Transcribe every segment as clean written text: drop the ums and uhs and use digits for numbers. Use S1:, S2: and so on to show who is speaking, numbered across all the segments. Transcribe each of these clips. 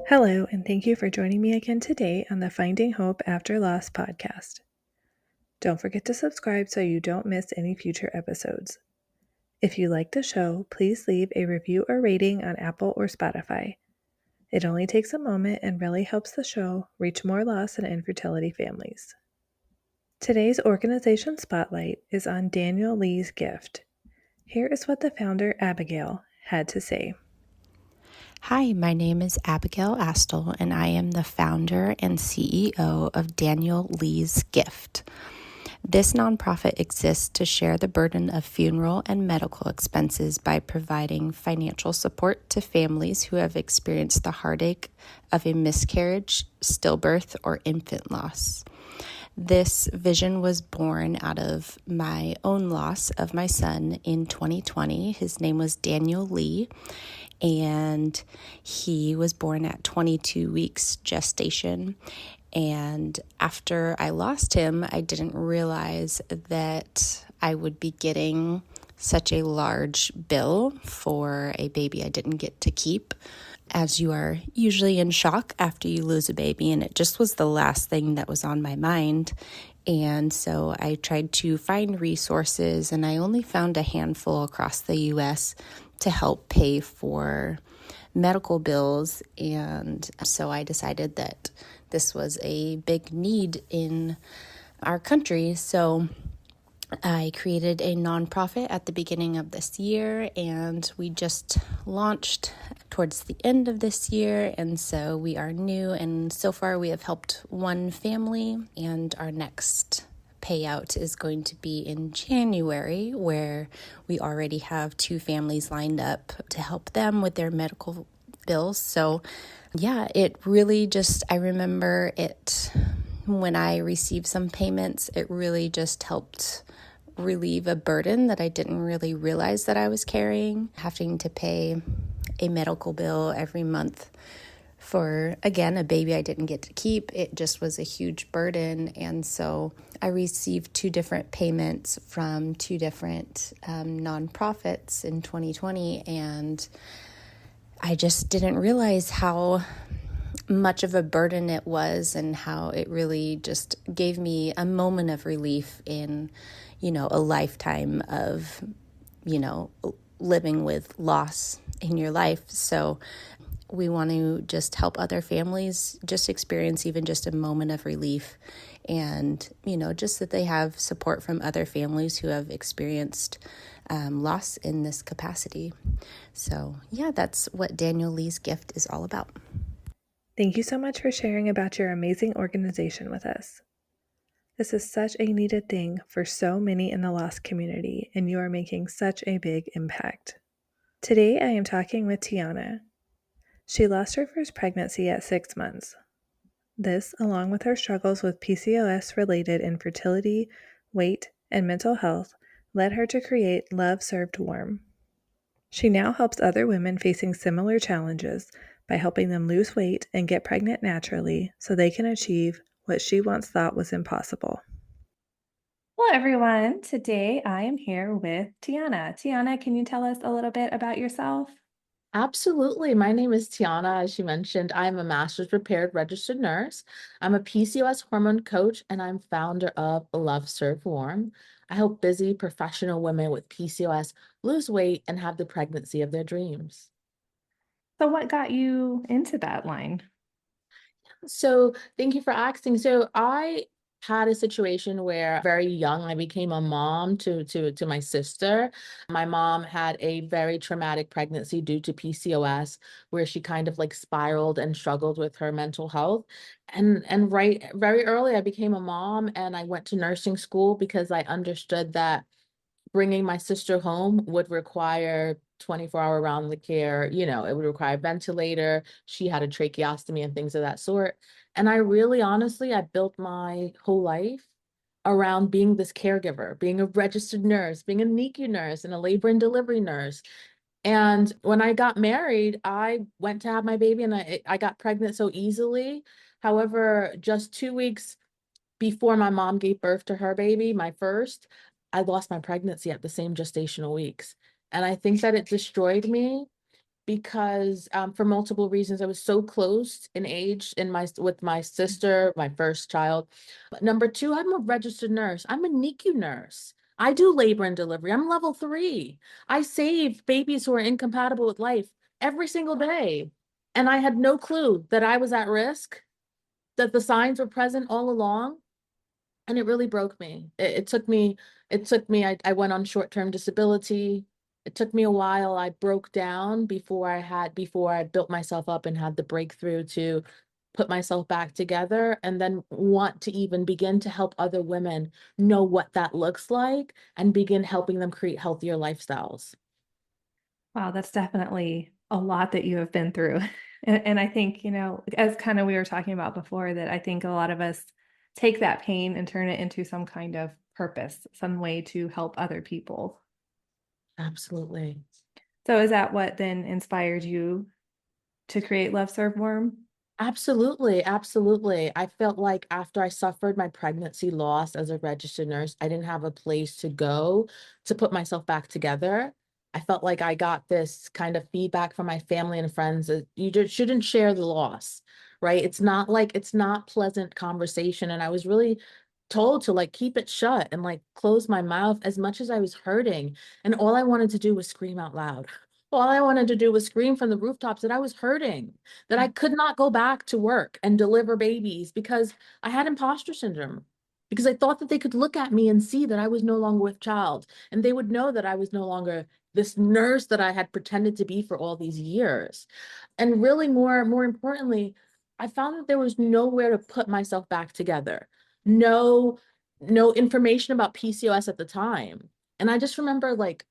S1: Hello, and thank you for joining me again today on the Finding Hope After Loss podcast. Don't forget to subscribe so you don't miss any future episodes. If you like the show, please leave a review or rating on Apple or Spotify. It only takes a moment and really helps the show reach more loss and infertility families. Today's organization spotlight is on Daniel Lee's gift. Here is what the founder, Abigail, had to say.
S2: Hi, my name is Abigail Astle, and I am the founder and CEO of Daniel Lee's Gift. This nonprofit exists to share the burden of funeral and medical expenses by providing financial support to families who have experienced the heartache of a miscarriage, stillbirth, or infant loss. This vision was born out of my own loss of my son in 2020. His name was Daniel Lee, and he was born at 22 weeks gestation. And after I lost him, I didn't realize that I would be getting such a large bill for a baby I didn't get to keep, as you are usually in shock after you lose a baby. And it just was the last thing that was on my mind. And so I tried to find resources, and I only found a handful across the U.S. to help pay for medical bills. And so I decided that this was a big need in our country. So I created a nonprofit at the beginning of this year, and we just launched towards the end of this year. And so we are new, and so far we have helped one family, and our next payout is going to be in January, where we already have two families lined up to help them with their medical bills. So yeah, it really just, I remember it when I received some payments, it really just helped relieve a burden that I didn't really realize that I was carrying, having to pay a medical bill every month for, again, a baby I didn't get to keep. It just was a huge burden. And so I received two different payments from two different nonprofits in 2020, and I just didn't realize how much of a burden it was, and how it really just gave me a moment of relief in, a lifetime of, living with loss in your life. So we want to just help other families just experience even just a moment of relief, and, just that they have support from other families who have experienced loss in this capacity. So yeah, that's what Daniel Lee's Gift is all about.
S1: Thank you so much for sharing about your amazing organization with us. This is such a needed thing for so many in the loss community, and you are making such a big impact. Today I am talking with Tianna. She lost her first pregnancy at 6 months. This, along with her struggles with PCOS-related infertility, weight, and mental health, led her to create Love Served Warm. She now helps other women facing similar challenges by helping them lose weight and get pregnant naturally so they can achieve what she once thought was impossible. Hello, everyone. Today I am here with Tianna. Tianna, can you tell us a little bit about yourself?
S3: Absolutely. My name is Tianna. As you mentioned, I'm a master's prepared registered nurse. I'm a PCOS hormone coach, and I'm founder of Love Serve Warm. I help busy professional women with PCOS lose weight and have the pregnancy of their dreams.
S1: So, what got you into that line?
S3: So thank you for asking. So I had a situation where very young I became a mom to my sister. My mom had a very traumatic pregnancy due to PCOS, where she kind of like spiraled and struggled with her mental health. And right very early I became a mom, and I went to nursing school because I understood that bringing my sister home would require 24-hour round the care. It would require a ventilator. She had a tracheostomy and things of that sort. And I really, honestly, I built my whole life around being this caregiver, being a registered nurse, being a NICU nurse and a labor and delivery nurse. And when I got married, I went to have my baby, and I got pregnant so easily. However, just 2 weeks before my mom gave birth to her baby, my first, I lost my pregnancy at the same gestational weeks. And I think that it destroyed me because for multiple reasons. I was so close in age with my sister, my first child. But number two, I'm a registered nurse. I'm a NICU nurse. I do labor and delivery. I'm level 3. I save babies who are incompatible with life every single day. And I had no clue that I was at risk, that the signs were present all along. And it really broke me. I went on short-term disability. It took me a while. I broke down before I built myself up and had the breakthrough to put myself back together, and then want to even begin to help other women know what that looks like and begin helping them create healthier lifestyles.
S1: Wow, that's definitely a lot that you have been through. And I think, as kind of we were talking about before, that I think a lot of us take that pain and turn it into some kind of purpose, some way to help other people.
S3: Absolutely.
S1: So is that what then inspired you to create Love Serve Warm?
S3: Absolutely, absolutely. I felt like after I suffered my pregnancy loss as a registered nurse, I didn't have a place to go to put myself back together. I felt like I got this kind of feedback from my family and friends that you just shouldn't share the loss, right? It's not pleasant conversation. And I was really told to like keep it shut and like close my mouth as much as I was hurting. And all I wanted to do was scream out loud. All I wanted to do was scream from the rooftops that I was hurting, that I could not go back to work and deliver babies because I had imposter syndrome, because I thought that they could look at me and see that I was no longer with child, and they would know that I was no longer this nurse that I had pretended to be for all these years. And really more importantly, I found that there was nowhere to put myself back together. No, no information about PCOS at the time. And I just remember like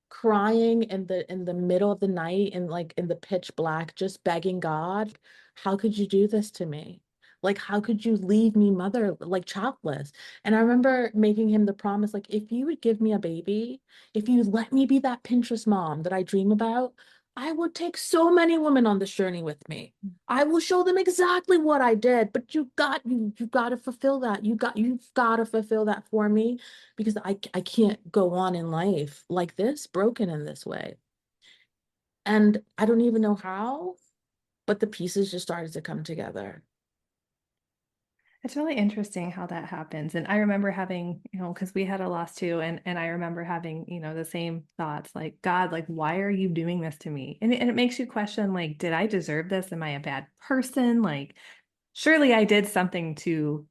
S3: crying in the middle of the night and like in the pitch black, just begging God, how could you do this to me? Like, how could you leave me like childless? And I remember making him the promise, like, if you would give me a baby, if you let me be that Pinterest mom that I dream about, I would take so many women on this journey with me. I will show them exactly what I did, but you got to fulfill that. You've got to fulfill that for me, because I can't go on in life like this, broken in this way. And I don't even know how, but the pieces just started to come together.
S1: It's really interesting how that happens. And I remember having, because we had a loss too, and I remember having, the same thoughts like, God, like, why are you doing this to me? And it makes you question, like, did I deserve this? Am I a bad person? Like, surely I did something to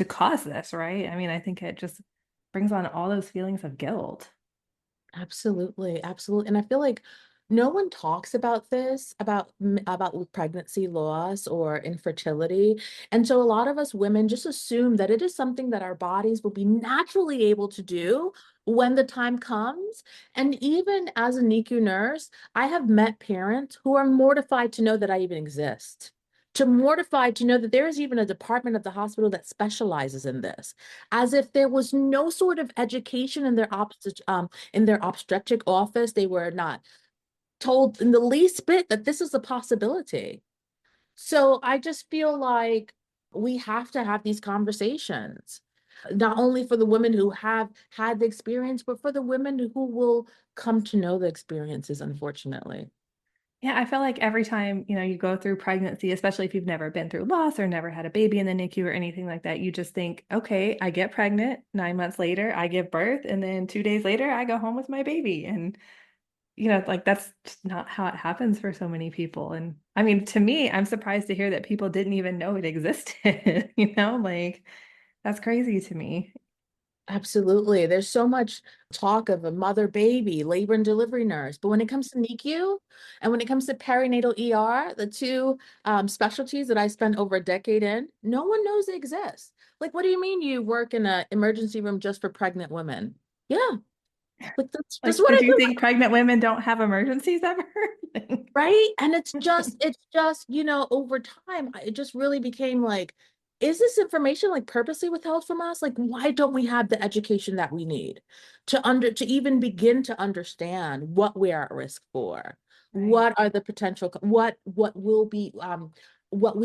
S1: cause this, right? I mean, I think it just brings on all those feelings of guilt.
S3: Absolutely, absolutely. And I feel like no one talks about this, about pregnancy loss or infertility. And so a lot of us women just assume that it is something that our bodies will be naturally able to do when the time comes. And even as a NICU nurse, I have met parents who are mortified to know that I even exist. To mortified to know that there is even a department of the hospital that specializes in this, as if there was no sort of education in in their obstetric office. They were not told in the least bit that this is a possibility. So I just feel like we have to have these conversations, not only for the women who have had the experience, but for the women who will come to know the experiences, unfortunately.
S1: Yeah, I feel like every time, you go through pregnancy, especially if you've never been through loss or never had a baby in the NICU or anything like that, you just think, okay, I get pregnant, 9 months later, I give birth, and then 2 days later, I go home with my baby. And, like that's just not how it happens for so many people. And I mean, to me, I'm surprised to hear that people didn't even know it existed, like that's crazy to me.
S3: Absolutely. There's so much talk of a mother baby, labor and delivery nurse. But when it comes to NICU and when it comes to perinatal ER, the two specialties that I spent over a decade in, no one knows they exist. Like, what do you mean you work in an emergency room just for pregnant women? Yeah, like that's just
S1: Like,
S3: what
S1: did
S3: I
S1: you
S3: do.
S1: think pregnant women don't have emergencies ever?
S3: Right? And it's just, over time, it just really became like, is this information like purposely withheld from us? Like, why don't we have the education that we need to even begin to understand what we are at risk for?
S1: Right.
S3: What are the potential, what we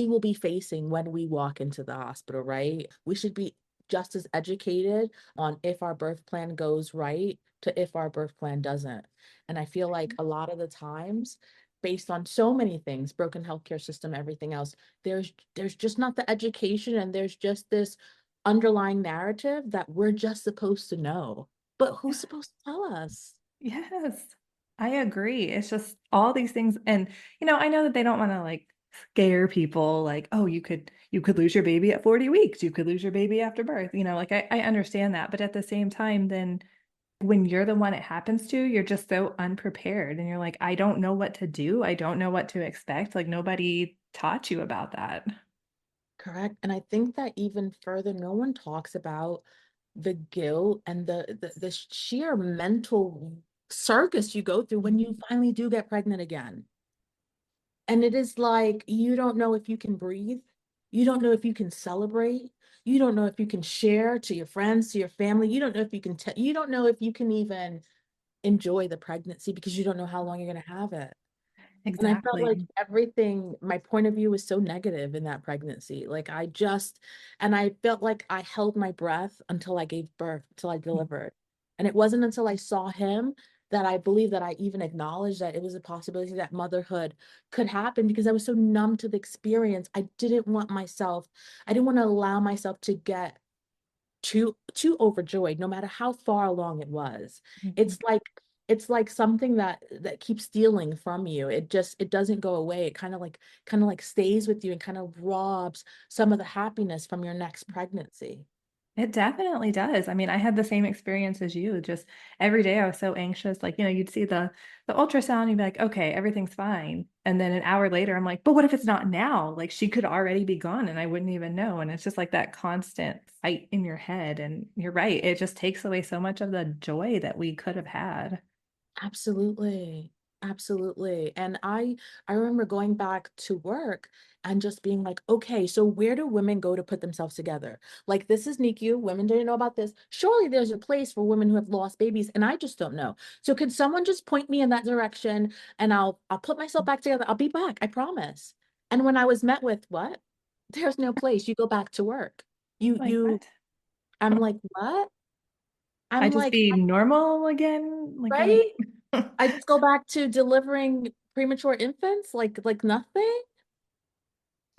S3: will be facing when we walk into the hospital, right? We should be just as educated on if our birth plan goes right, to if our birth plan doesn't. And I feel like a lot of the times, based on so many things, broken healthcare system, everything else, there's just not the education, and there's just this underlying narrative that we're just supposed to know. But who's supposed to tell us?
S1: Yes, I agree. It's just all these things. And, I know that they don't want to like scare people like, oh, you could lose your baby at 40 weeks. You could lose your baby after birth. Like I understand that. But at the same time, then when you're the one it happens to, you're just so unprepared and you're like, I don't know what to do. I don't know what to expect. Like nobody taught you about that.
S3: Correct. And I think that even further, no one talks about the guilt and the sheer mental circus you go through when you finally do get pregnant again. And it is like you don't know if you can breathe. You don't know if you can celebrate. You don't know if you can share to your friends, to your family. You don't know if you can you don't know if you can even enjoy the pregnancy because you don't know how long you're going to have it. And I felt like
S1: Exactly.
S3: everything, my point of view was so negative in that pregnancy. And I felt like I held my breath until I gave birth, until I delivered. And it wasn't until I saw him that I believe that I even acknowledged that it was a possibility that motherhood could happen, because I was so numb to the experience. I didn't want to allow myself to get too overjoyed, no matter how far along it was.
S1: Mhm.
S3: It's like something that keeps stealing from you. It doesn't go away. It kind of like stays with you and kind of robs some of the happiness from your next pregnancy.
S1: It definitely does. I mean, I had the same experience as you. Just every day I was so anxious. Like, you'd see the ultrasound, you'd be like, okay, everything's fine. And then an hour later, I'm like, but what if it's not now? Like she could already be gone and I wouldn't even know. And it's just like that constant fight in your head. And you're right. It just takes away so much of the joy that we could have had.
S3: Absolutely. Absolutely. And I remember going back to work and just being like, okay, so where do women go to put themselves together? Like, this is NICU. Women didn't know about this. Surely there's a place for women who have lost babies, and I just don't know. So could someone just point me in that direction, and I'll put myself back together. I'll be back, I promise. And when I was met with, what? There's no place. You go back to work. You
S1: Like,
S3: you
S1: what?
S3: I'm like, what?
S1: I
S3: I'm
S1: just
S3: like,
S1: be normal again? Like, what?
S3: right? I just go back to delivering premature infants like nothing.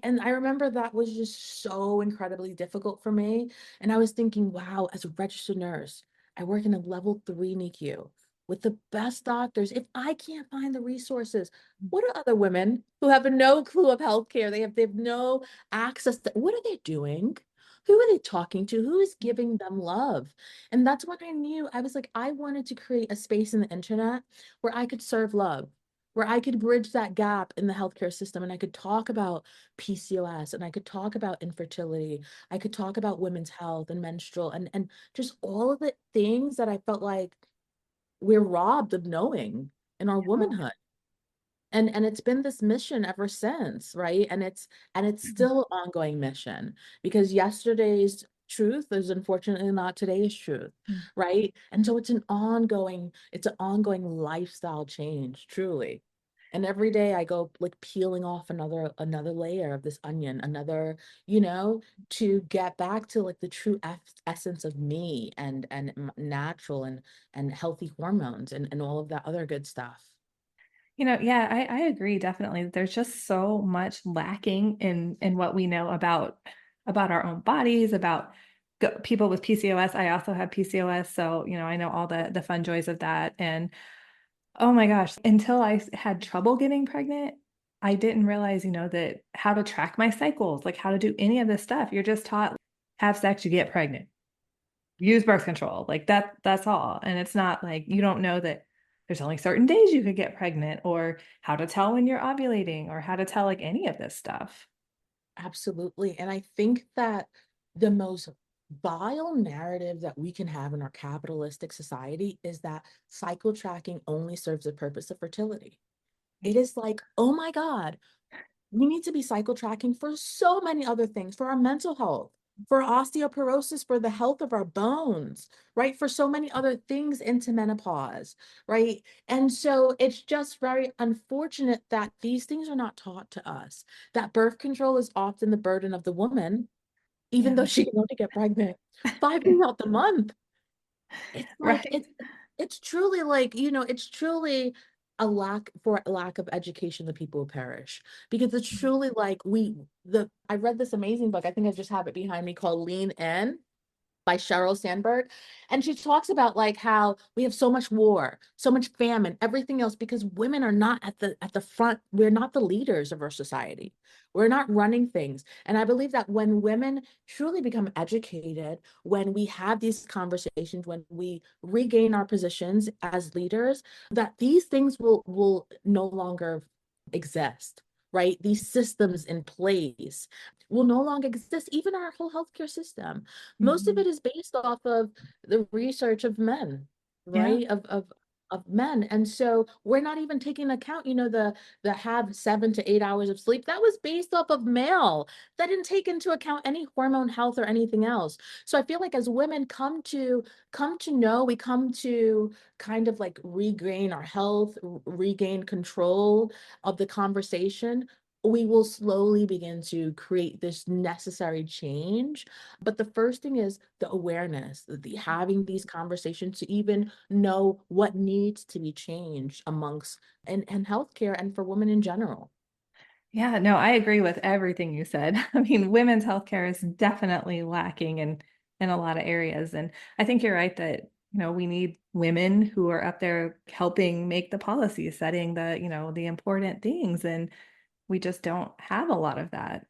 S3: And I remember that was just so incredibly difficult for me. And I was thinking, wow, as a registered nurse, I work in a level 3 NICU with the best doctors. If I can't find the resources, what are other women who have no clue of healthcare? They have no access to, what are they doing? Who are they talking to? Who is giving them love? And that's when I knew. I was like, I wanted to create a space in the internet where I could serve love, where I could bridge that gap in the healthcare system, and I could talk about PCOS, and I could talk about infertility. I could talk about women's health and menstrual, and just all of the things that I felt like we're robbed of knowing in our womanhood. And it's been this mission ever since, right? And it's still an ongoing mission, because yesterday's truth is unfortunately not today's truth, right? And so it's an ongoing lifestyle change, truly. And every day I go like peeling off another layer of this onion, to get back to like the true essence of me, and natural and healthy hormones, and all of that other good stuff.
S1: Yeah, I agree definitely. There's just so much lacking in what we know about our own bodies, about people with PCOS. I also have PCOS, so I know all the fun joys of that. And oh my gosh, until I had trouble getting pregnant, I didn't realize, that how to track my cycles, like how to do any of this stuff. You're just taught have sex, you get pregnant, use birth control. Like that's all. And it's not like you don't know that there's only certain days you could get pregnant or how to tell when you're ovulating or how to tell like any of this stuff.
S3: Absolutely. And I think that the most vile narrative that we can have in our capitalistic society is that cycle tracking only serves the purpose of fertility. It is like, oh my God, we need to be cycle tracking for so many other things, for our mental health, for osteoporosis, for the health of our bones, right? For so many other things into menopause, right? And so it's just very unfortunate that these things are not taught to us, that birth control is often the burden of the woman, even though
S1: Yeah.
S3: she can only get pregnant 5 days out the month. It's like
S1: Right.
S3: It's truly like, it's truly a lack of education, the people will perish. Because it's truly like I read this amazing book, I think I just have it behind me, called Lean In by Sheryl Sandberg. And she talks about like how we have so much war, so much famine, everything else, because women are not at the front. We're not the leaders of our society. We're not running things. And I believe that when women truly become educated, when we have these conversations, when we regain our positions as leaders, that these things will no longer exist, right? These systems in place will no longer exist. Even our whole healthcare system, most of
S1: Mhm.
S3: it is based off of the research of men,
S1: Yeah.
S3: right? Of men. And so we're not even taking account, the have 7 to 8 hours of sleep. That was based off of male. That didn't take into account any hormone health or anything else. So I feel like as women come to know, we come to kind of like regain our health, regain control of the conversation, we will slowly begin to create this necessary change. But the first thing is the awareness, having these conversations to even know what needs to be changed amongst and healthcare and for women in general.
S1: Yeah, no, I agree with everything you said. I mean, women's healthcare is definitely lacking in a lot of areas. And I think you're right that, we need women who are up there helping make the policy, setting the important things. And we just don't have a lot of that.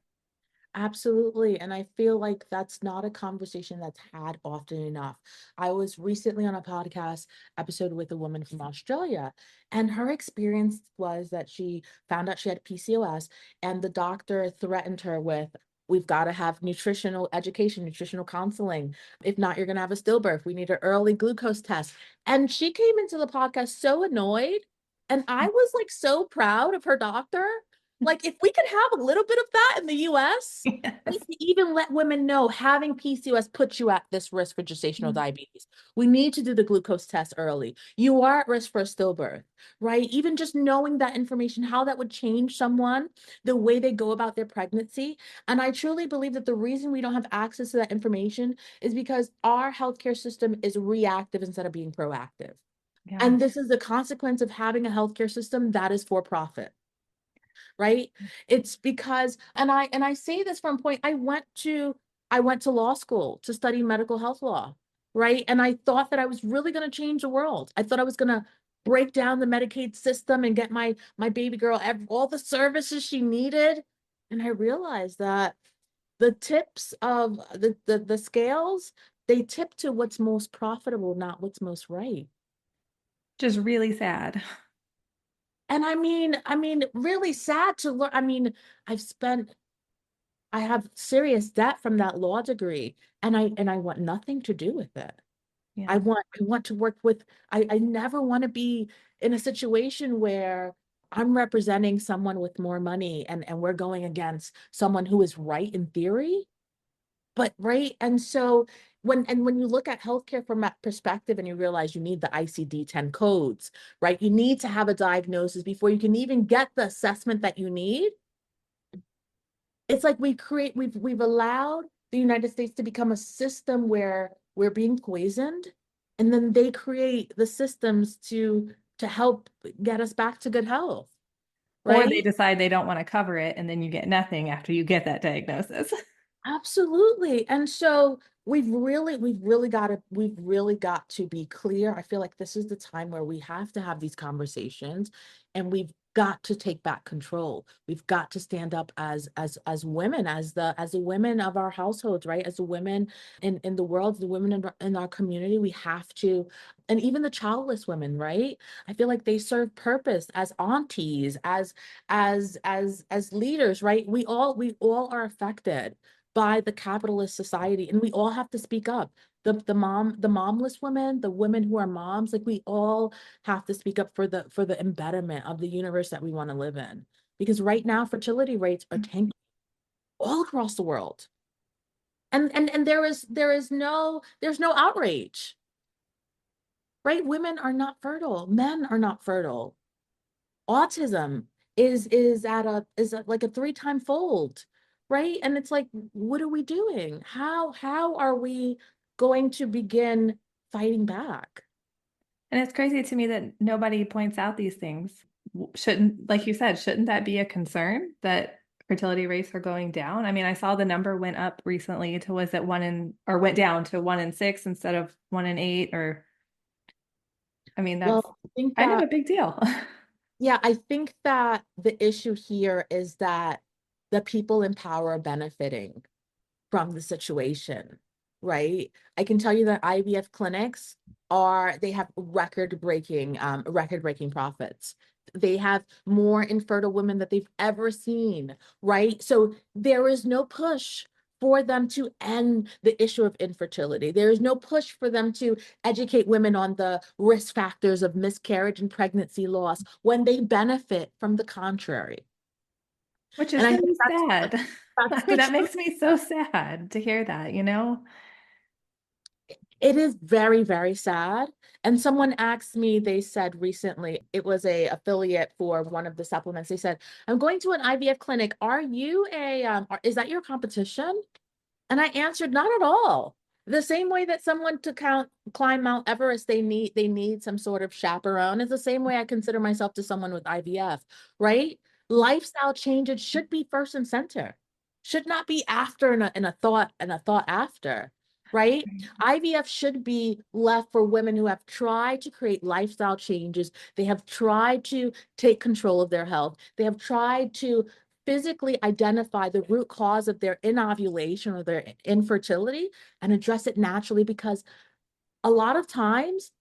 S3: Absolutely. And I feel like that's not a conversation that's had often enough. I was recently on a podcast episode with a woman from Australia, and her experience was that she found out she had PCOS, and the doctor threatened her with, we've got to have nutritional education, nutritional counseling. If not, you're going to have a stillbirth. We need an early glucose test. And she came into the podcast so annoyed. And I was like so proud of her doctor. Like, if we could have a little bit of that in the US, we
S1: Yes.
S3: can even let women know having PCOS puts you at this risk for gestational diabetes. We need to do the glucose test early. You are at risk for a stillbirth, right? Even just knowing that information, how that would change someone, the way they go about their pregnancy. And I truly believe that the reason we don't have access to that information is because our healthcare system is reactive instead of being proactive.
S1: Yeah.
S3: And this is the consequence of having a healthcare system that is for profit, right? It's because, and I say this from point, I went to law school to study medical health law, right? And I thought that I was really going to change the world. I thought I was going to break down the Medicaid system and get my baby girl all the services she needed. And I realized that the tips of the scales, they tip to what's most profitable, not what's most right.
S1: Just really sad.
S3: And I mean, really sad to learn. I mean, I've spent I have serious debt from that law degree, and I want nothing to do with it. I
S1: Yeah.
S3: want to work with, I never want to be in a situation where I'm representing someone with more money and we're going against someone who is right in theory, but right. And so when you look at healthcare from that perspective and you realize you need the ICD-10 codes, right? You need to have a diagnosis before you can even get the assessment that you need. It's like we've allowed the United States to become a system where we're being poisoned, and then they create the systems to help get us back to good health,
S1: Or they
S3: right?
S1: decide they don't want to cover it, and then you get nothing after you get that diagnosis.
S3: Absolutely. And so we've really got to be clear. I feel like this is the time where we have to have these conversations, and we've got to take back control. We've got to stand up as women, as the women of our households, right? As the women in the world, the women in our community, we have to, and even the childless women, right? I feel like they serve purpose as aunties, as leaders, right? We all are affected by the capitalist society, and we all have to speak up. The momless women, the women who are moms, like we all have to speak up for the embetterment of the universe that we want to live in. Because right now fertility rates are tanking all across the world. And there's no outrage, right? Women are not fertile, men are not fertile. Autism is at like a 3-time fold, right? And it's like, what are we doing? How are we going to begin fighting back?
S1: And it's crazy to me that nobody points out these things. Shouldn't, like you said, shouldn't that be a concern that fertility rates are going down? I mean, I saw the number went up recently to was it one in or went down to 1 in 6 instead of 1 in 8, or I mean, that's
S3: Well, I think
S1: kind of a
S3: that,
S1: big deal.
S3: yeah, I think that the issue here is that the people in power are benefiting from the situation, right? I can tell you that IVF clinics they have record-breaking profits. They have more infertile women that they've ever seen, right? So there is no push for them to end the issue of infertility. There is no push for them to educate women on the risk factors of miscarriage and pregnancy loss when they benefit from the contrary.
S1: Which
S3: And
S1: is
S3: I think
S1: really sad.
S3: that's
S1: I mean,
S3: the
S1: that
S3: truth.
S1: makes me so sad to hear that, you know?
S3: It is very, very sad. And someone asked me, they said recently, it was a affiliate for one of the supplements. They said, I'm going to an IVF clinic. Are you is that your competition? And I answered, not at all. The same way that someone to climb Mount Everest, they need some sort of chaperone. It's the same way I consider myself to someone with IVF, right? Lifestyle changes should be first and center, should not be after and a thought after, right? IVF should be left for women who have tried to create lifestyle changes. They have tried to take control of their health. They have tried to physically identify the root cause of their inovulation or their infertility and address it naturally, because a lot of times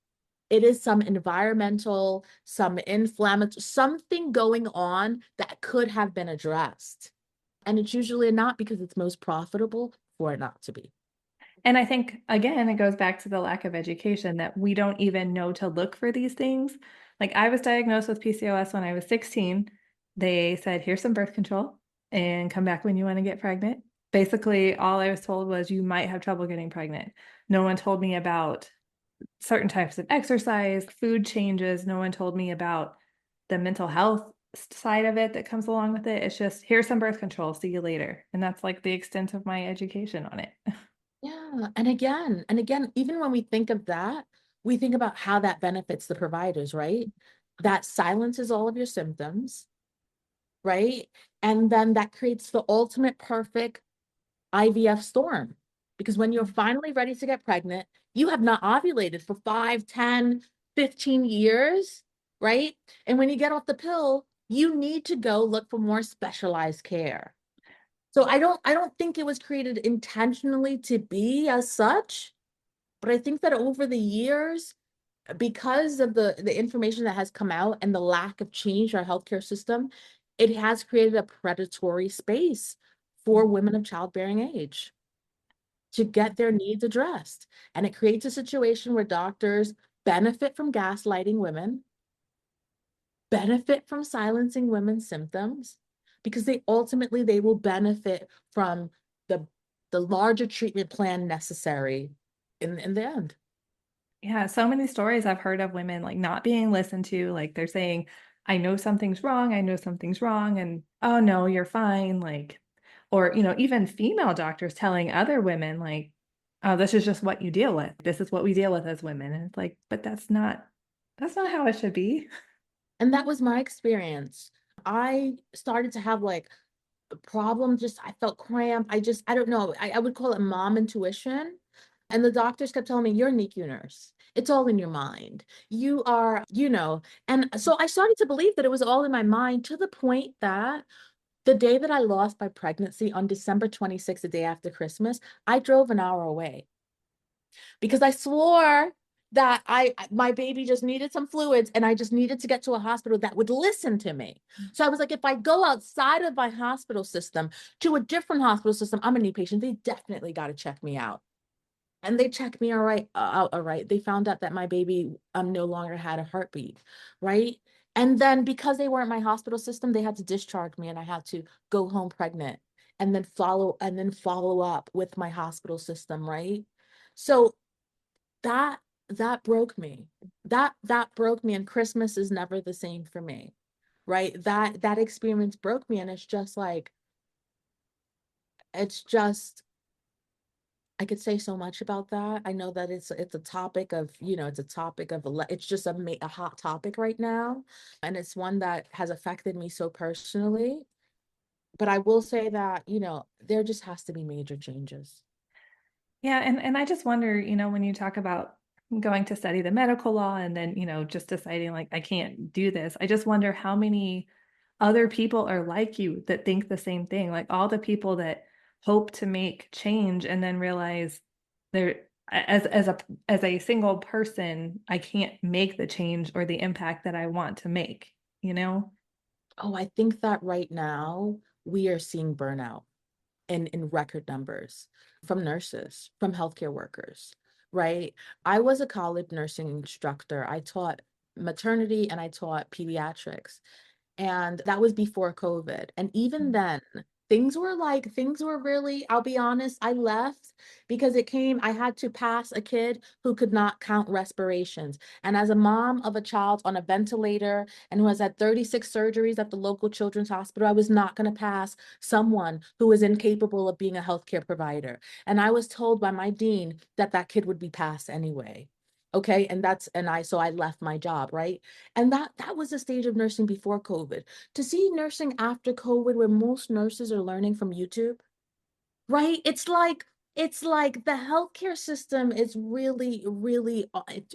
S3: it is some environmental, some inflammatory, something going on that could have been addressed. And it's usually not, because it's most profitable for it not to be.
S1: And I think, again, it goes back to the lack of education that we don't even know to look for these things. Like I was diagnosed with PCOS when I was 16. They said, here's some birth control and come back when you want to get pregnant. Basically, all I was told was you might have trouble getting pregnant. No one told me about certain types of exercise, food changes. No one told me about the mental health side of it that comes along with it. It's just, here's some birth control, see you later. And that's like the extent of my education on it.
S3: Yeah. And again, even when we think of that, we think about how that benefits the providers, right? That silences all of your symptoms, right? And then that creates the ultimate perfect IVF storm. Because when you're finally ready to get pregnant, you have not ovulated for 5, 10, 15 years, right? And when you get off the pill, you need to go look for more specialized care. So I don't think it was created intentionally to be as such, but I think that over the years, because of the information that has come out and the lack of change in our healthcare system, it has created a predatory space for women of childbearing age to get their needs addressed. And it creates a situation where doctors benefit from gaslighting women, benefit from silencing women's symptoms, because they will benefit from the the larger treatment plan necessary in the end.
S1: Yeah, so many stories I've heard of women like not being listened to. Like they're saying, I know something's wrong, I know something's wrong, and oh no, you're fine. Like, or even female doctors telling other women, like, oh, this is just what you deal with. This is what we deal with as women. And it's like, but that's not how it should be.
S3: And that was my experience. I started to have like a problem, just I felt cramp. I don't know. I would call it mom intuition. And the doctors kept telling me, you're a NICU nurse. It's all in your mind. You are. And so I started to believe that it was all in my mind, to the point that the day that I lost my pregnancy on December 26th, the day after Christmas, I drove an hour away because I swore that my baby just needed some fluids and I just needed to get to a hospital that would listen to me. So I was like, if I go outside of my hospital system to a different hospital system, I'm a new patient. They definitely got to check me out. And they checked me all right. They found out that my baby no longer had a heartbeat, right? And then because they weren't my hospital system, they had to discharge me and I had to go home pregnant and then follow up with my hospital system, right? So that that broke me. That broke me, and Christmas is never the same for me, right? That experience broke me, and it's just I could say so much about that. I know that it's a topic of, it's a topic of it's just a hot topic right now, and it's one that has affected me so personally. But I will say that, there just has to be major changes.
S1: Yeah, and I just wonder, when you talk about going to study the medical law and then, just deciding like I can't do this, I just wonder how many other people are like you that think the same thing. Like all the people that hope to make change and then realize they're as a single person, I can't make the change or the impact that I want to make, you know?
S3: Oh, I think that right now we are seeing burnout in record numbers from nurses, from healthcare workers, right? I was a college nursing instructor. I taught maternity and I taught pediatrics. And that was before COVID. And even then, things were really, I'll be honest, I left because I had to pass a kid who could not count respirations. And as a mom of a child on a ventilator and who has had 36 surgeries at the local children's hospital, I was not going to pass someone who was incapable of being a healthcare provider. And I was told by my dean that that kid would be passed anyway. Okay. So I left my job, right? And that was the stage of nursing before COVID. To see nursing after COVID, where most nurses are learning from YouTube, right? It's like the healthcare system is really, really,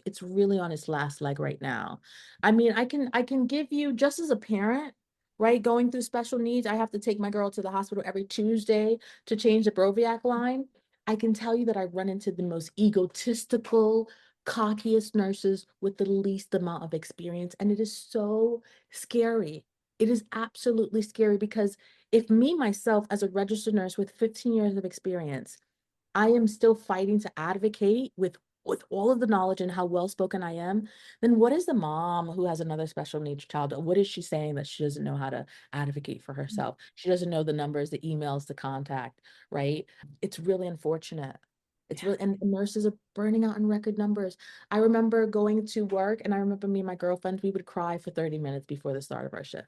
S3: it's really on its last leg right now. I mean, I can give you, just as a parent, right, going through special needs. I have to take my girl to the hospital every Tuesday to change the Broviac line. I can tell you that I run into the most egotistical, cockiest nurses with the least amount of experience, and it is so scary. It is absolutely scary because if me myself as a registered nurse with 15 years of experience, I am still fighting to advocate with all of the knowledge and how well spoken I am, then what is the mom who has another special needs child? What is she saying that she doesn't know how to advocate for herself? She doesn't know the numbers, the emails to contact, right? It's really unfortunate. It's really, and nurses are burning out in record numbers. I remember going to work, and I remember me and my girlfriend, we would cry for 30 minutes before the start of our shift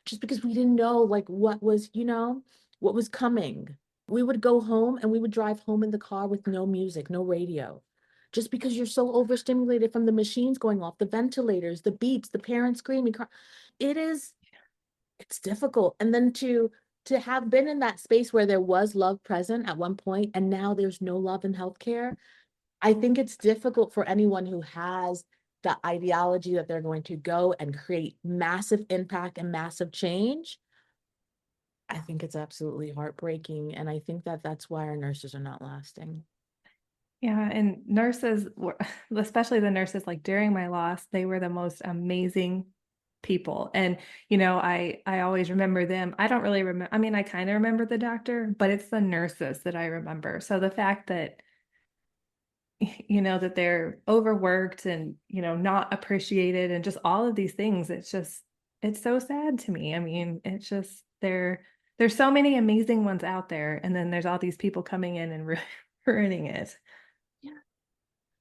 S3: just because we didn't know like what was coming. We would go home and we would drive home in the car with no music, no radio. Just because you're so overstimulated from the machines going off, the ventilators, the beeps, the parents screaming. It is, it's difficult. And then to have been in that space where there was love present at one point and now there's no love in healthcare, I think it's difficult for anyone who has the ideology that they're going to go and create massive impact and massive change. I think it's absolutely heartbreaking. And I think that that's why our nurses are not lasting.
S1: Yeah, and nurses were, especially the nurses, like during my loss, they were the most amazing people. And I always remember them. I don't really remember, I mean, I kind of remember the doctor, but it's the nurses that I remember. So the fact that that they're overworked and not appreciated and just all of these things, it's so sad to me. I mean, it's just there's so many amazing ones out there, and then there's all these people coming in and ruining it.
S3: Yeah.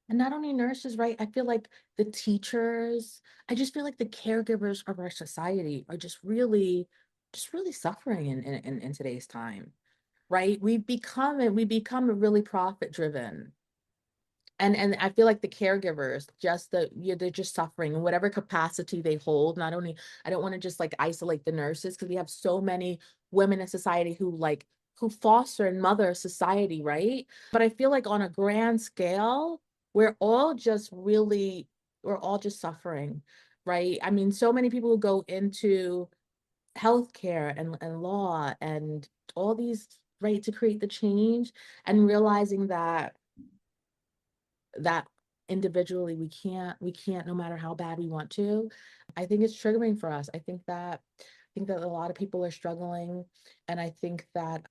S3: And not only nurses, right? I feel like the teachers, I just feel like the caregivers of our society are just really suffering in today's time, right? We become really profit driven. And I feel like the caregivers, they're just suffering in whatever capacity they hold. Not only, I don't want to just like isolate the nurses because we have so many women in society who foster and mother society, right? But I feel like on a grand scale, we're all just really, we're all just suffering, right? I mean, so many people who go into healthcare and law and all these, right, to create the change and realizing that individually we can't no matter how bad we want to. I think it's triggering for us. I think that a lot of people are struggling, and I think that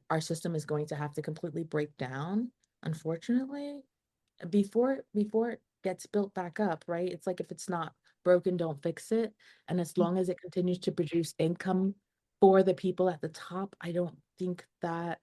S3: our system is going to have to completely break down, unfortunately, before it gets built back up, right? It's like if it's not broken, don't fix it. And as long as it continues to produce income for the people at the top, I don't think that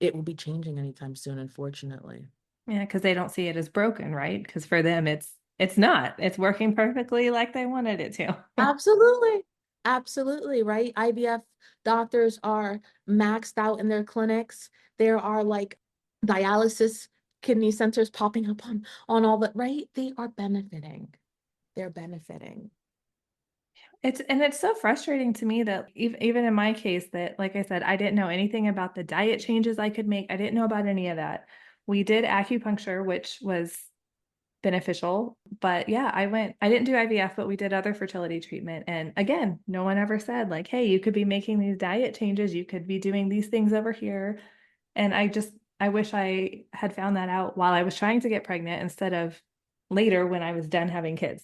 S3: it will be changing anytime soon, unfortunately.
S1: Yeah, because they don't see it as broken, right? Because for them, it's not. It's working perfectly like they wanted it to.
S3: Absolutely. Absolutely, right? IVF doctors are maxed out in their clinics. There are like dialysis kidney centers popping up on all the, right? They are benefiting. They're benefiting.
S1: It's so frustrating to me that even in my case that, like I said, I didn't know anything about the diet changes I could make. I didn't know about any of that. We did acupuncture, which was beneficial. But yeah, I didn't do IVF, but we did other fertility treatment. And again, no one ever said like, hey, you could be making these diet changes. You could be doing these things over here. And I wish I had found that out while I was trying to get pregnant instead of later when I was done having kids.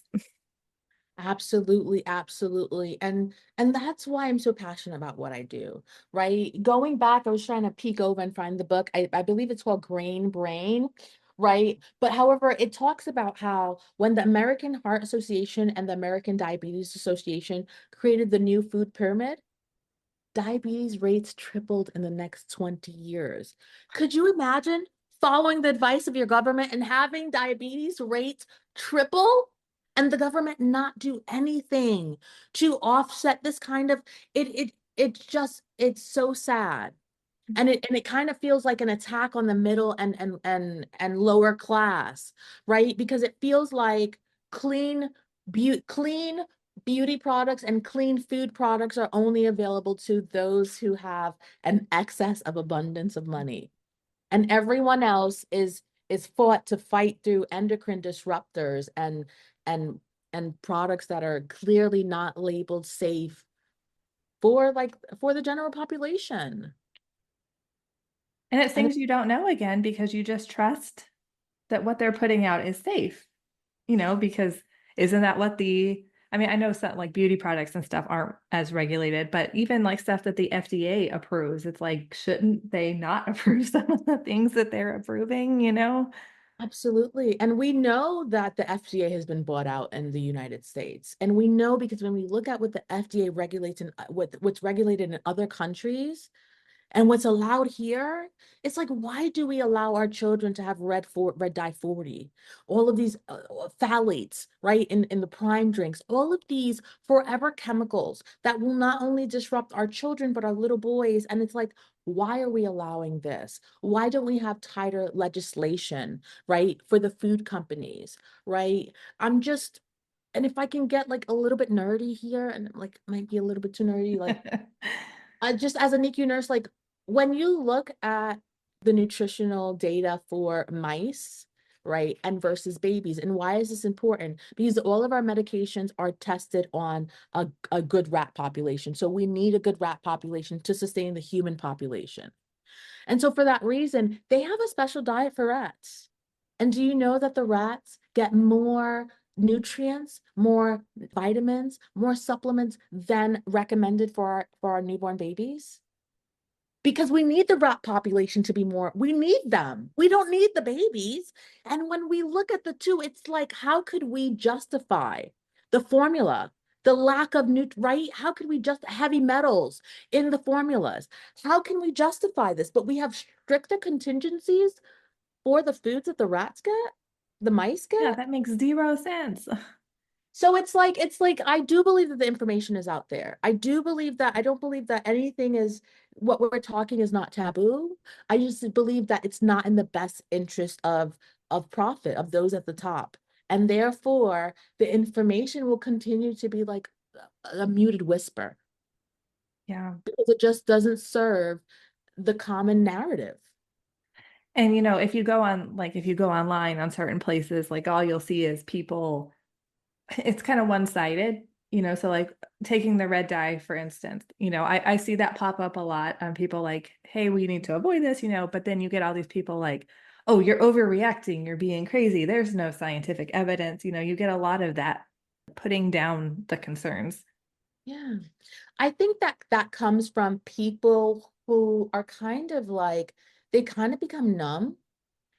S3: Absolutely, absolutely. And that's why I'm so passionate about what I do, right? Going back, I was trying to peek over and find the book. I believe it's called Grain Brain, right? But however, it talks about how when the American Heart Association and the American Diabetes Association created the new food pyramid, diabetes rates tripled in the next 20 years. Could you imagine following the advice of your government and having diabetes rates triple and the government not do anything to offset this kind of it's so sad. And it kind of feels like an attack on the middle and lower class, right? Because it feels like clean beauty products and clean food products are only available to those who have an excess of abundance of money. And everyone else is fought to fight through endocrine disruptors and and products that are clearly not labeled safe for the general population.
S1: And it's
S3: And
S1: things you don't know again because you just trust that what they're putting out is safe, because isn't that what I mean, I know some like beauty products and stuff aren't as regulated, but even like stuff that the FDA approves, it's like, shouldn't they not approve some of the things that they're approving?
S3: absolutely. And we know that the FDA has been bought out in the United States. And we know because when we look at what the FDA regulates and what's regulated in other countries, and what's allowed here, it's like, why do we allow our children to have red dye 40? All of these phthalates, right, in the prime drinks, all of these forever chemicals that will not only disrupt our children, but our little boys. And it's like, why are we allowing this? Why don't we have tighter legislation, right, for the food companies, right? I'm just, and if I can get like a little bit nerdy here, and like might be a little bit too nerdy, like just as a NICU nurse, like when you look at the nutritional data for mice, right, and versus babies, and why is this important? Because all of our medications are tested on a good rat population. So we need a good rat population to sustain the human population. And so for that reason, they have a special diet for rats. And do you know that the rats get more nutrients, more vitamins, more supplements than recommended for our newborn babies? Because we need the rat population to be more, we need them. We don't need the babies. And when we look at the two, it's like, how could we justify the formula? The lack of right? How could we just heavy metals in the formulas? How can we justify this? But we have stricter contingencies for the foods that the rats get, the mice
S1: Yeah,
S3: get.
S1: that makes zero sense.
S3: So it's like I do believe that the information is out there. I do believe that I don't believe that anything is what we're talking is not taboo. I just believe that it's not in the best interest of profit of those at the top. And therefore, the information will continue to be like a muted whisper
S1: Yeah.
S3: because it just doesn't serve the common narrative.
S1: And if you go online on certain places, like all you'll see is people, it's kind of one-sided, so like taking the red dye, for instance, I see that pop up a lot on people like, hey, we need to avoid this, but then you get all these people like, oh, you're overreacting, you're being crazy, there's no scientific evidence, you get a lot of that putting down the concerns.
S3: Yeah. I think that that comes from people who are kind of like, they kind of become numb,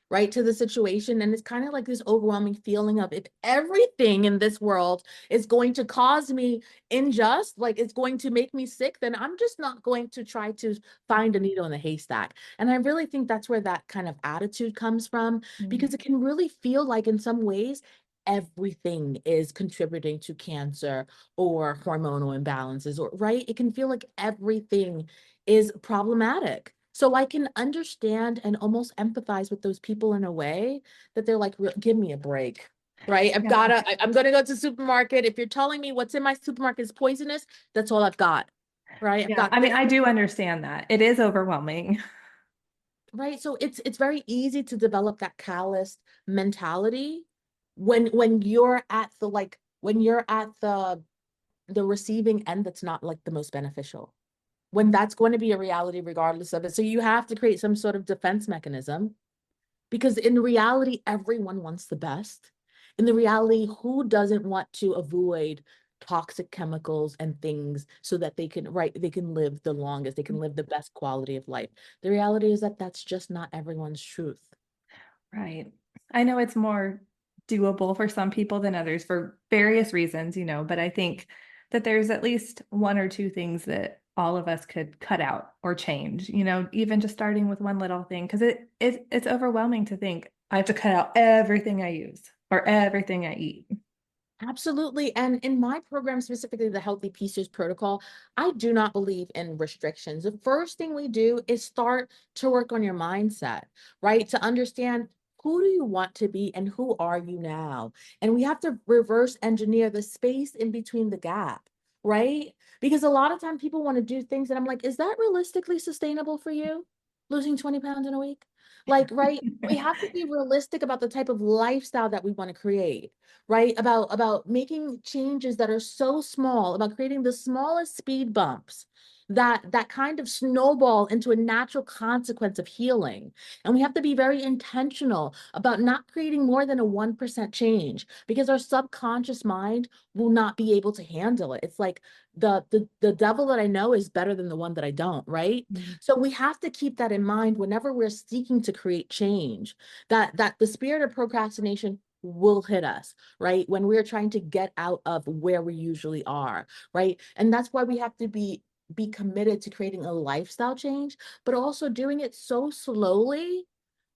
S3: right, to the situation. And it's kind of like this overwhelming feeling of if everything in this world is going to cause me unjust, like it's going to make me sick, then I'm just not going to try to find a needle in a haystack. And I really think that's where that kind of attitude comes from,
S1: Mm.
S3: because it can really feel like in some ways, everything is contributing to cancer or hormonal imbalances, or right? It can feel like everything is problematic. So I can understand and almost empathize with those people in a way that they're like, give me a break. Right.
S1: Yeah.
S3: I'm gonna go to the supermarket. If you're telling me what's in my supermarket is poisonous, that's all I've got. Right. I've
S1: Yeah.
S3: got
S1: I mean,
S3: this.
S1: I do understand that. It is overwhelming.
S3: Right. So it's very easy to develop that callous mentality when you're at the like when you're at the receiving end that's not like the most beneficial. When that's going to be a reality regardless of it. So you have to create some sort of defense mechanism, because in reality, everyone wants the best. In the reality, who doesn't want to avoid toxic chemicals and things so that they can, right, they can live the longest, they can live the best quality of life. The reality is that that's just not everyone's truth.
S1: Right. I know it's more doable for some people than others for various reasons, but I think that there's at least one or two things that all of us could cut out or change, even just starting with one little thing, because it's overwhelming to think I have to cut out everything I use or everything I eat.
S3: Absolutely. And in my program, specifically the Healthy PCOS protocol, I do not believe in restrictions. The first thing we do is start to work on your mindset, right? To understand, who do you want to be and who are you now? And we have to reverse engineer the space in between the gap, right? Because a lot of time people want to do things and I'm like, is that realistically sustainable for you? Losing 20 pounds in a week? Like, right? We have to be realistic about the type of lifestyle that we want to create, right? About making changes that are so small, about creating the smallest speed bumps that kind of snowball into a natural consequence of healing. And we have to be very intentional about not creating more than a 1% change, because our subconscious mind will not be able to handle it. It's like the devil that I know is better than the one that I don't, right?
S1: Mhm.
S3: So we have to keep that in mind whenever we're seeking to create change, that the spirit of procrastination will hit us, right? When we're trying to get out of where we usually are, right? And that's why we have to be committed to creating a lifestyle change, but also doing it so slowly,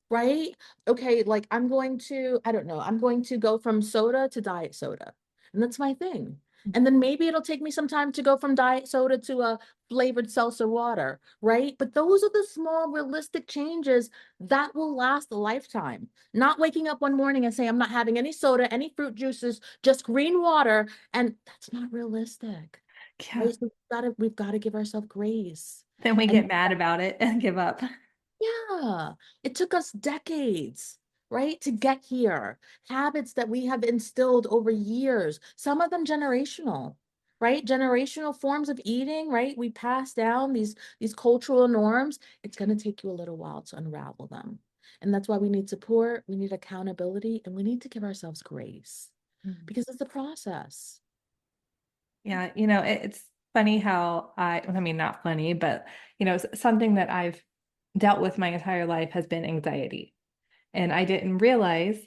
S3: right? Okay, like I don't know, I'm going to go from soda to diet soda. And that's my thing. And then maybe it'll take me some time to go from diet soda to a flavored seltzer water, right? But those are the small, realistic changes that will last a lifetime. Not waking up one morning and saying, I'm not having any soda, any fruit juices, just green water. And that's not realistic,
S1: Yeah.
S3: right? So we've got to give ourselves grace.
S1: Then we
S3: And
S1: get mad about it and give up.
S3: yeah, it took us decades, right, to get here. Habits that we have instilled over years, some of them generational, right? Generational forms of eating, right? We pass down these cultural norms. It's going to take you a little while to unravel them. And that's why we need support, we need accountability, and we need to give ourselves grace,
S1: Mhm.
S3: because it's a process.
S1: Yeah, it's funny how I mean, not funny, but something that I've dealt with my entire life has been anxiety. And I didn't realize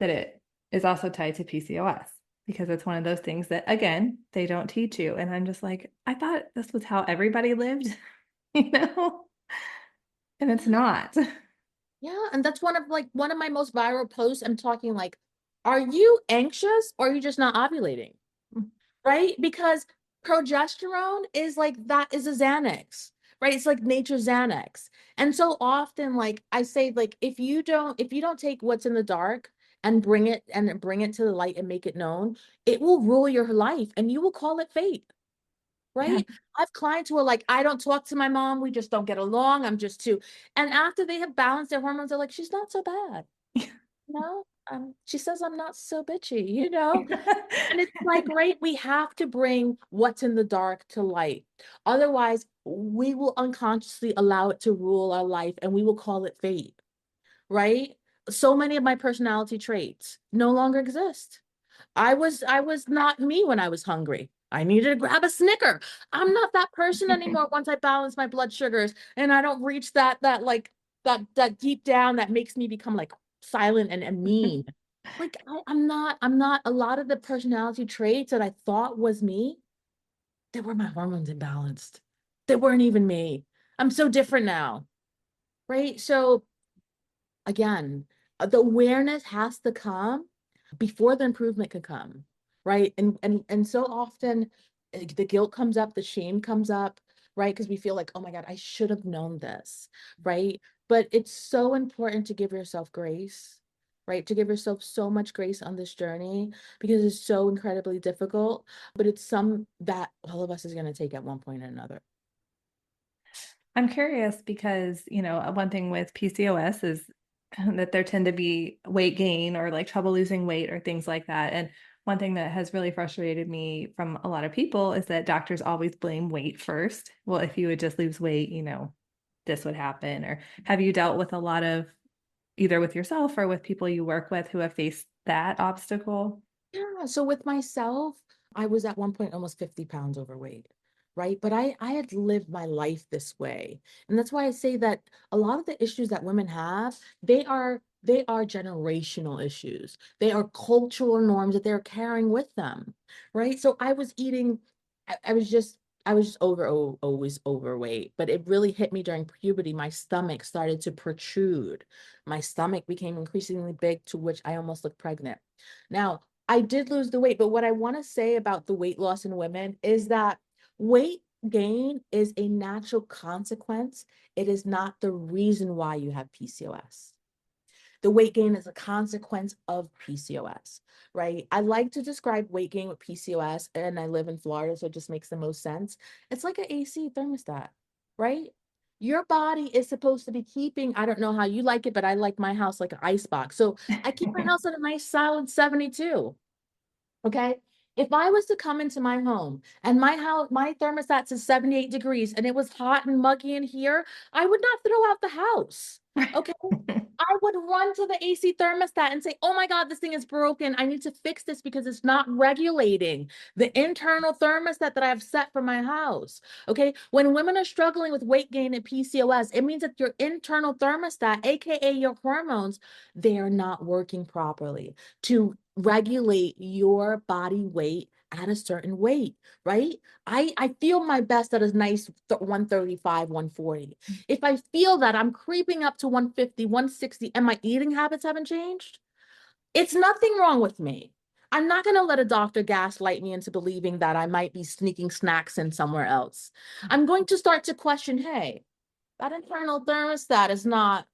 S1: that it is also tied to PCOS because it's one of those things that, again, they don't teach you. And I'm just like, I thought this was how everybody lived, you know? And it's
S3: Yeah.
S1: not.
S3: Yeah, and that's one of my most viral posts. I'm talking like, are you anxious or are you just not ovulating? Right? Because progesterone is like that is a Xanax, right? It's like nature's Xanax. And so often, like I say, like if you don't take what's in the dark and bring it to the light and make it known, it will rule your life and you will call it fate.
S1: Yeah.
S3: Right? I have clients who are like, I don't talk to my mom, we just don't get along. I'm just too. And after they have balanced their hormones, they're like, she's not so bad. No, she says I'm not so bitchy, you know? And it's like, right, we have to bring what's in the dark to light. Otherwise, we will unconsciously allow it to rule our life and we will call it fate, right? So many of my personality traits no longer exist. I was not me when I was hungry. I needed to grab a Snicker. I'm not that person anymore once I balance my blood sugars and I don't reach that like that deep down that makes me become like silent and mean. Like I'm not a lot of the personality traits that I thought was me, they were my hormones imbalanced. They weren't even me. I'm so different now. Right? So again, the awareness has to come, before the improvement could come, right? And so often the guilt comes up, the shame comes up, right? Because we feel like, oh my God, I should have known this, right? But it's so important to give yourself grace, right? To give yourself so much grace on this journey because it's so incredibly difficult, but it's some that all of us is going to take at one point or another.
S1: I'm curious because, one thing with PCOS is that there tend to be weight gain or like trouble losing weight or things like that. And one thing that has really frustrated me from a lot of people is that doctors always blame weight first. Well, if you would just lose weight, this would happen. Or have you dealt with a lot of either with yourself or with people you work with who have faced that obstacle?
S3: Yeah, so with myself, I was at one point almost 50 pounds overweight, right? But I had lived my life this way. And that's why I say that a lot of the issues that women have, they are generational issues. They are cultural norms that they're carrying with them, right? So I was eating, I was just always overweight, but it really hit me during puberty. My stomach started to protrude. My stomach became increasingly big to which I almost looked pregnant. Now, I did lose the weight, but what I want to say about the weight loss in women is that weight gain is a natural consequence. It is not the reason why you have PCOS. The weight gain is a consequence of PCOS, right? I like to describe weight gain with PCOS, and I live in Florida, so it just makes the most sense. It's like an AC thermostat, right? Your body is supposed to be keeping, I don't know how you like it, but I like my house like an ice box. So I keep my house at a nice solid 72. Okay. If I was to come into my home and my house, my thermostat is 78 degrees and it was hot and muggy in here, I would not throw out the house. Okay. I would run to the AC thermostat and say, oh my God, this thing is broken. I need to fix this because it's not regulating the internal thermostat that I have set for my house. Okay. When women are struggling with weight gain and PCOS, it means that your internal thermostat, AKA your hormones, they are not working properly to regulate your body weight at a certain weight, right? I feel my best at a nice 135, 140. If I feel that I'm creeping up to 150, 160, and my eating habits haven't changed, it's nothing wrong with me. I'm not going to let a doctor gaslight me into believing that I might be sneaking snacks in somewhere else. I'm going to start to question, hey, that internal thermostat is not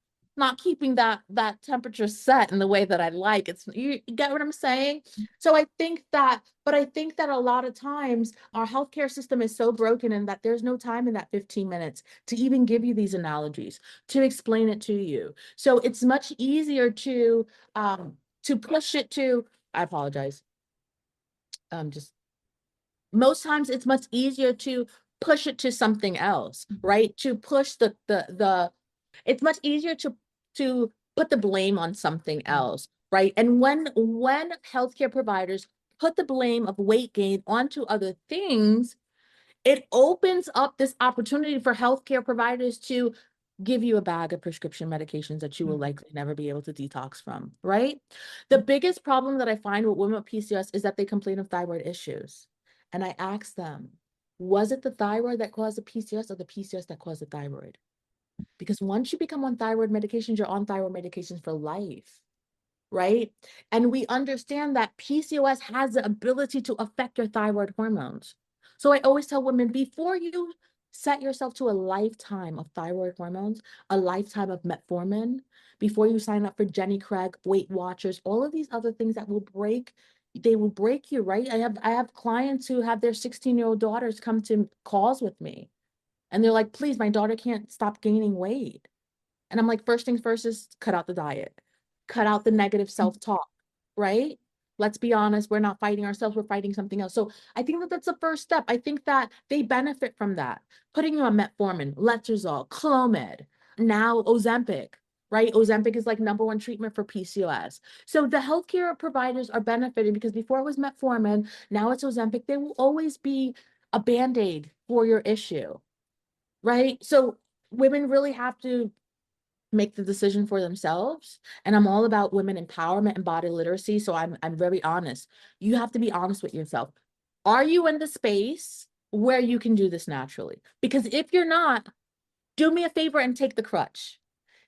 S3: keeping that temperature set in the way that I like. It's you get what I'm saying? So I think that a lot of times our healthcare system is so broken and that there's no time in that 15 minutes to even give you these analogies, to explain it to you. So it's much easier to push it to, I apologize. Just most times it's much easier to push it to something else, right? To push the it's much easier to put the blame on something else, right? And when healthcare providers put the blame of weight gain onto other things, it opens up this opportunity for healthcare providers to give you a bag of prescription medications that you will likely never be able to detox from, right? The biggest problem that I find with women with PCOS is that they complain of thyroid issues. And I ask them, was it the thyroid that caused the PCOS or the PCOS that caused the thyroid? Because once you become on thyroid medications, you're on thyroid medications for life, right? And we understand that PCOS has the ability to affect your thyroid hormones. So I always tell women before you set yourself to a lifetime of thyroid hormones, a lifetime of metformin, before you sign up for Jenny Craig, Weight Watchers, all of these other things that will they will break you, right? I have clients who have their 16-year-old daughters come to calls with me and they're like, please, my daughter can't stop gaining weight. And I'm like, first things first is cut out the diet, cut out the negative self-talk, right? Let's be honest, we're not fighting ourselves, we're fighting something else. So I think that that's the first step. I think that they benefit from that. Putting you on metformin, letrozole, Clomid, now Ozempic, right? Ozempic is like #1 treatment for PCOS. So the healthcare providers are benefiting because before it was metformin, now it's Ozempic. They will always be a Band-Aid for your issue, right? So women really have to make the decision for themselves. And I'm all about women empowerment and body literacy. So I'm very honest. You have to be honest with yourself. Are you in the space where you can do this naturally? Because if you're not, do me a favor and take the crutch.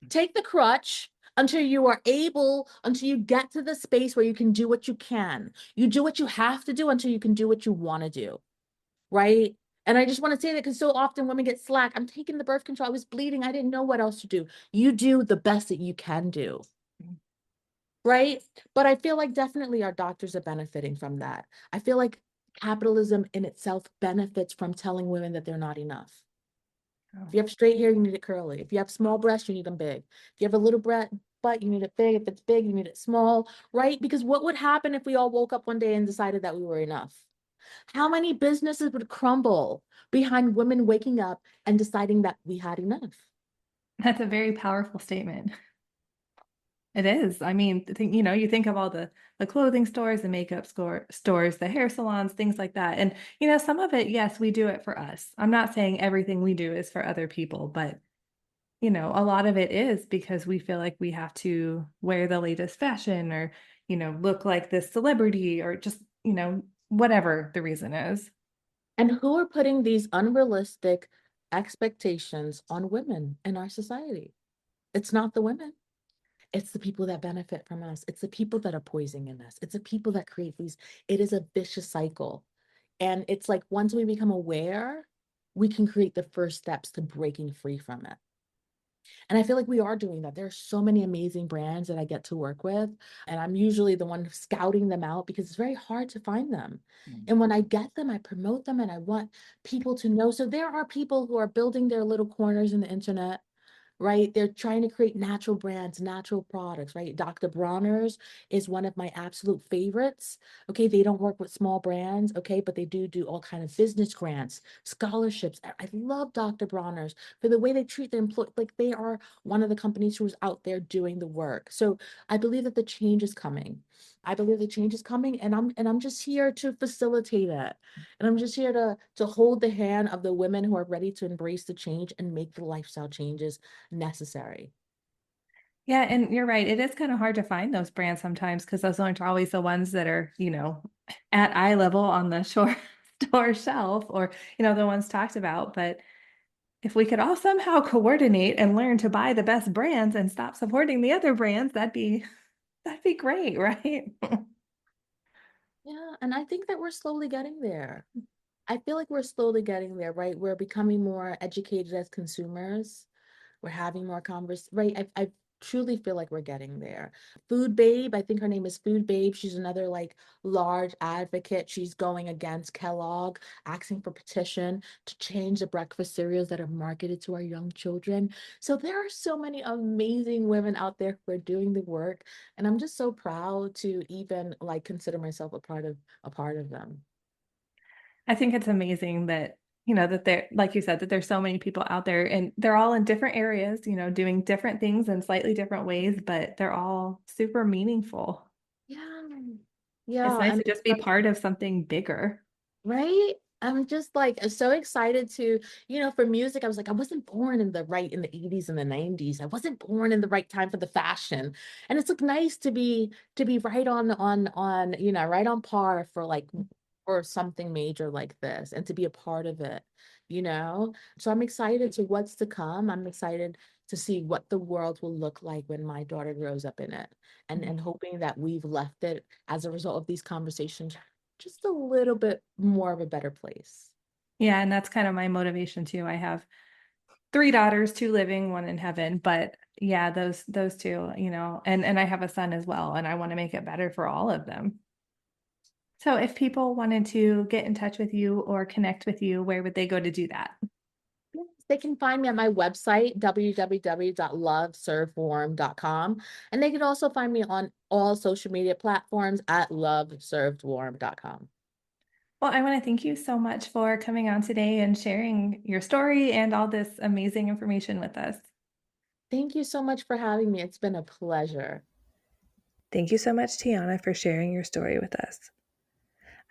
S3: Take the crutch, until you are able, until you get to the space where you can do what you can. You do what you have to do until you can do what you want to do, right? And I just want to say that because so often women get slack. I'm taking the birth control. I was bleeding. I didn't know what else to do. You do the best that you can do, right? But I feel like definitely our doctors are benefiting from that. I feel like capitalism in itself benefits from telling women that they're not enough.
S1: Oh.
S3: If you have straight hair, you need it curly. If you have small breasts, you need them big. If you have a little butt, you need it big. If it's big, you need it small, right? Because what would happen if we all woke up one day and decided that we were enough? How many businesses would crumble behind women waking up and deciding that we had enough?
S1: That's a very powerful statement. It is. I mean, you think of all the clothing stores, the makeup stores, the hair salons, things like that. And some of it, yes, we do it for us. I'm not saying everything we do is for other people, but a lot of it is because we feel like we have to wear the latest fashion or, look like this celebrity or just, whatever the reason is.
S3: And who are putting these unrealistic expectations on women in our society? It's not the women. It's the people that benefit from us. It's the people that are poisoning us. It's the people that create these. It is a vicious cycle. And it's like once we become aware, we can create the first steps to breaking free from it. And I feel like we are doing that. There are so many amazing brands that I get to work with, and I'm usually the one scouting them out because it's very hard to find them. And when I get them, I promote them and I want people to know. So there are people who are building their little corners in the internet, right? They're trying to create natural brands, natural products, right? Dr. Bronner's is one of my absolute favorites. Okay, they don't work with small brands, okay, but they do all kind of business grants, scholarships. I love Dr. Bronner's for the way they treat their employees. Like they are one of the companies who's out there doing the work. So I believe that the change is coming. I believe the change is coming, and I'm just here to facilitate it. And I'm just here to hold the hand of the women who are ready to embrace the change and make the lifestyle changes necessary.
S1: Yeah, and you're right. It is kind of hard to find those brands sometimes because those aren't always the ones that are, at eye level on the store shelf or, the ones talked about. But if we could all somehow coordinate and learn to buy the best brands and stop supporting the other brands, that'd be great, right?
S3: Yeah, and I think that we're slowly getting there. I feel like we're slowly getting there, right? We're becoming more educated as consumers. We're having more converse, right? I truly feel like we're getting there. Food Babe, I think her name is Food Babe. She's another like large advocate. She's going against Kellogg, asking for petition to change the breakfast cereals that are marketed to our young children. So there are so many amazing women out there who are doing the work, and I'm just so proud to even like consider myself a part of them.
S1: I think it's amazing that, that there, like you said, that there's so many people out there and they're all in different areas, doing different things in slightly different ways, but they're all super meaningful.
S3: Yeah.
S1: It's
S3: Yeah,
S1: nice
S3: and
S1: to just be part of something bigger.
S3: right? I'm just like so excited to, for music, I was like, I wasn't born in the 80s and the 90s. I wasn't born in the right time for the fashion. And it's like nice to be right on, right on par for like for something major like this and to be a part of it, you know? So I'm excited to what's to come. I'm excited to see what the world will look like when my daughter grows up in it. And hoping that we've left it as a result of these conversations just a little bit more of a better place.
S1: Yeah, and that's kind of my motivation too. I have three daughters, two living, one in heaven, but yeah, those two, and I have a son as well, and I want to make it better for all of them. So if people wanted to get in touch with you or connect with you, where would they go to do that?
S3: Yes, they can find me at my website, www.loveservedwarm.com. And they can also find me on all social media platforms at loveservedwarm.com.
S1: Well, I want to thank you so much for coming on today and sharing your story and all this amazing information with us.
S3: Thank you so much for having me. It's been a pleasure.
S1: Thank you so much, Tianna, for sharing your story with us.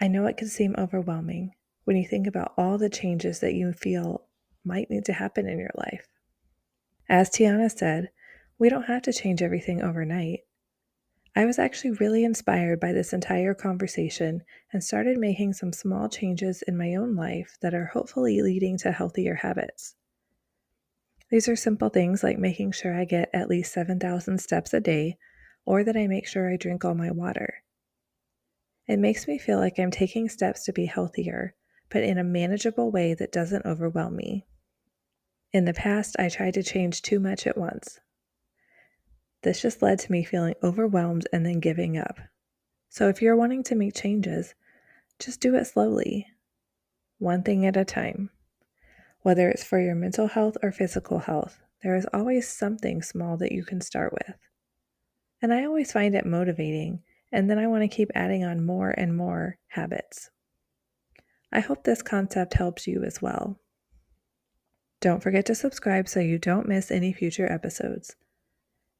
S1: I know it can seem overwhelming when you think about all the changes that you feel might need to happen in your life. As Tianna said, we don't have to change everything overnight. I was actually really inspired by this entire conversation and started making some small changes in my own life that are hopefully leading to healthier habits. These are simple things like making sure I get at least 7,000 steps a day, or that I make sure I drink all my water. It makes me feel like I'm taking steps to be healthier, but in a manageable way that doesn't overwhelm me. In the past, I tried to change too much at once. This just led to me feeling overwhelmed and then giving up. So if you're wanting to make changes, just do it slowly, one thing at a time. Whether it's for your mental health or physical health, there is always something small that you can start with. And I always find it motivating, and then I want to keep adding on more and more habits. I hope this concept helps you as well. Don't forget to subscribe so you don't miss any future episodes.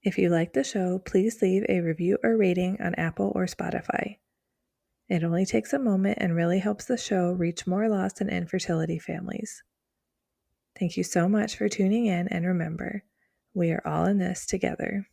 S1: If you like the show, please leave a review or rating on Apple or Spotify. It only takes a moment and really helps the show reach more lost and infertility families. Thank you so much for tuning in, and remember, we are all in this together.